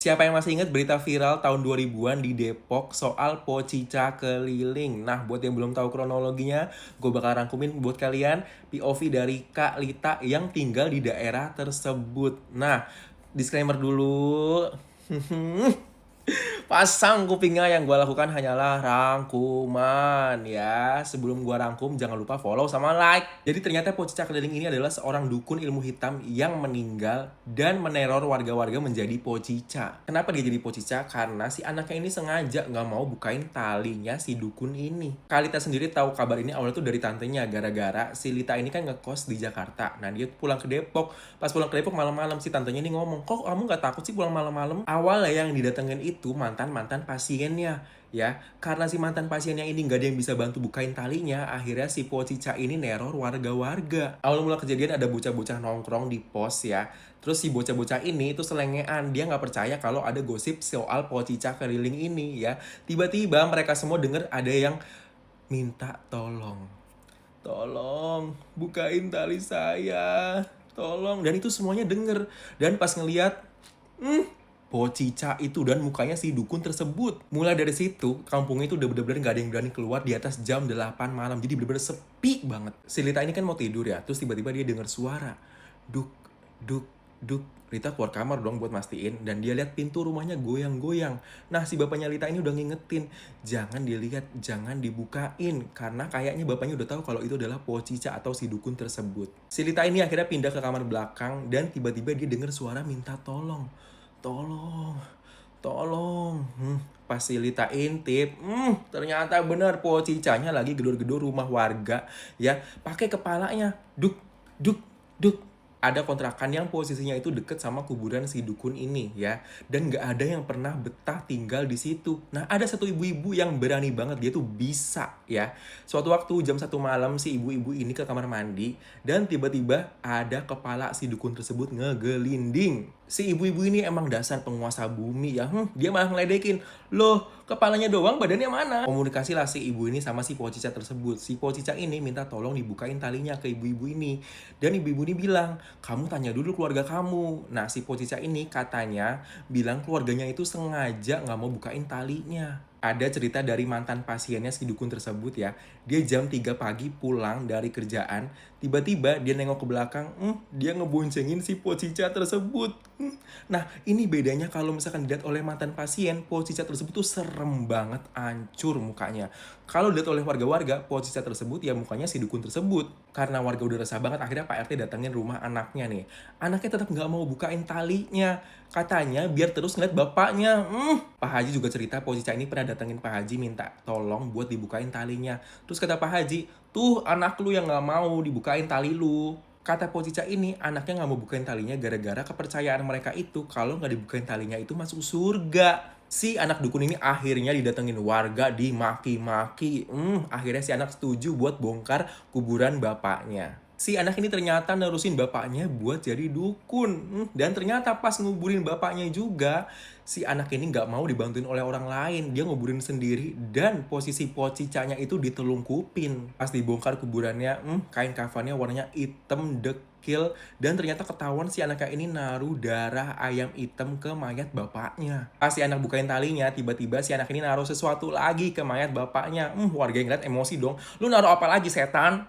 Siapa yang masih ingat berita viral tahun 2000-an di Depok soal pocica keliling? Nah, buat yang belum tahu kronologinya, gue bakal rangkumin buat kalian POV dari Kak Lita yang tinggal di daerah tersebut. Nah, disclaimer dulu. Pasang kupingnya, yang gue lakukan hanyalah rangkuman ya. Sebelum gue rangkum, jangan lupa follow sama like. Jadi ternyata pocica keliling ini adalah seorang dukun ilmu hitam yang meninggal dan meneror warga-warga menjadi pocica. Kenapa dia jadi pocica? Karena si anaknya ini sengaja nggak mau bukain talinya si dukun ini. Kalita sendiri tahu kabar ini awalnya tuh dari tantenya, gara-gara si Lita ini kan ngekos di Jakarta. Nah, dia pulang ke Depok. Pas pulang ke Depok malam-malam, si tantenya ini ngomong, kok kamu nggak takut sih pulang malam-malam? Awalnya yang didatengin itu mantan pasiennya ya, karena si mantan pasiennya ini nggak ada yang bisa bantu bukain talinya, akhirnya si pocica ini neror warga-warga. Awal mula kejadian ada bocah-bocah nongkrong di pos ya, terus si bocah-bocah ini itu selengean, dia nggak percaya kalau ada gosip soal pocica keliling ini ya. Tiba-tiba mereka semua denger ada yang minta tolong bukain tali saya, tolong. Dan itu semuanya denger, dan pas ngeliat pocica itu dan mukanya si dukun tersebut. Mulai dari situ, kampungnya itu udah bener-bener gak ada yang berani keluar di atas jam 8 malam. Jadi bener-bener sepi banget. Si Lita ini kan mau tidur ya, terus tiba-tiba dia dengar suara. Duk, duk, duk. Lita keluar kamar dong buat mastiin, dan dia lihat pintu rumahnya goyang-goyang. Nah, si bapaknya Lita ini udah ngingetin, jangan dilihat, jangan dibukain, karena kayaknya bapaknya udah tahu kalau itu adalah pocica atau si dukun tersebut. Si Lita ini akhirnya pindah ke kamar belakang, dan tiba-tiba dia dengar suara minta tolong. Tolong. Pas si Lita intip, ternyata bener pocicanya lagi gedor-gedor rumah warga ya, pakai kepalanya. Duk, duk, duk. Ada kontrakan yang posisinya itu deket sama kuburan si dukun ini ya, dan nggak ada yang pernah betah tinggal di situ. Nah, ada satu ibu-ibu yang berani banget, dia tuh bisa ya. Suatu waktu jam 1 malam, si ibu-ibu ini ke kamar mandi, dan tiba-tiba ada kepala si dukun tersebut ngegelinding. Si ibu-ibu ini emang dasar penguasa bumi ya, dia malah ngeledekin, loh kepalanya doang, badannya mana? Komunikasi lah si ibu ini sama si pocica tersebut. Si pocica ini minta tolong dibukain talinya ke ibu-ibu ini, dan ibu-ibu ini bilang, kamu tanya dulu keluarga kamu. Nah, si pocica ini katanya bilang keluarganya itu sengaja nggak mau bukain talinya. Ada cerita dari mantan pasiennya si dukun tersebut ya. Dia jam 3 pagi pulang dari kerjaan, tiba-tiba dia nengok ke belakang, dia ngeboncengin si pocica tersebut. Nah, ini bedanya kalau misalkan dilihat oleh mantan pasien, pocica tersebut tuh serem banget, hancur mukanya. Kalau dilihat oleh warga-warga, pocica tersebut ya mukanya si dukun tersebut. Karena warga udah resah banget, akhirnya Pak RT datangin rumah anaknya nih. Anaknya tetap nggak mau bukain talinya. Katanya biar terus ngeliat bapaknya. Pak Haji juga cerita pocica ini pernah datengin Pak Haji minta tolong buat dibukain talinya. Terus kata Pak Haji, tuh anak lu yang nggak mau dibukain tali lu. Kata pocica ini, anaknya nggak mau bukain talinya gara-gara kepercayaan mereka itu kalau nggak dibukain talinya itu masuk surga. Si anak dukun ini akhirnya didatengin warga, dimaki-maki. Akhirnya si anak setuju buat bongkar kuburan bapaknya. Si anak ini ternyata nerusin bapaknya buat jadi dukun. Dan ternyata pas nguburin bapaknya juga, si anak ini nggak mau dibantuin oleh orang lain. Dia nguburin sendiri, dan posisi pocicanya itu ditelungkupin. Pas dibongkar kuburannya, kain kafannya warnanya hitam dekil, dan ternyata ketahuan si anaknya ini naruh darah ayam hitam ke mayat bapaknya. Pas si anak bukain talinya, tiba-tiba si anak ini naruh sesuatu lagi ke mayat bapaknya. Warga yang ngeliat emosi dong. Lu naruh apa lagi setan?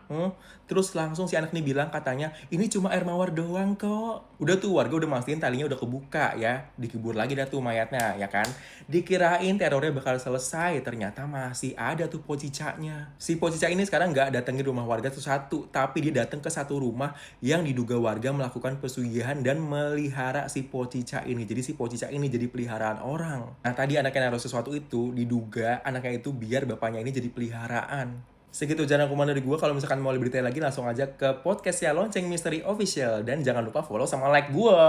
Terus langsung si anak ini bilang, katanya ini cuma air mawar doang kok. Udah tuh warga udah mastiin talinya udah kebuka ya, dikubur lagi dah tuh mayatnya ya kan. Dikirain terornya bakal selesai, ternyata masih ada tuh pocicanya. Si pocica ini sekarang nggak datengin rumah warga satu-satu, tapi dia datang ke satu rumah yang diduga warga melakukan pesugihan dan melihara si pocica ini. Jadi si pocica ini jadi peliharaan orang. Nah, tadi anaknya naruh sesuatu itu, diduga anaknya itu biar bapaknya ini jadi peliharaan. Segitu aja rangkuman dari gue. Kalau misalkan mau lebih detail lagi, langsung aja ke podcast ya Lonceng Misteri Official. Dan jangan lupa follow sama like gue.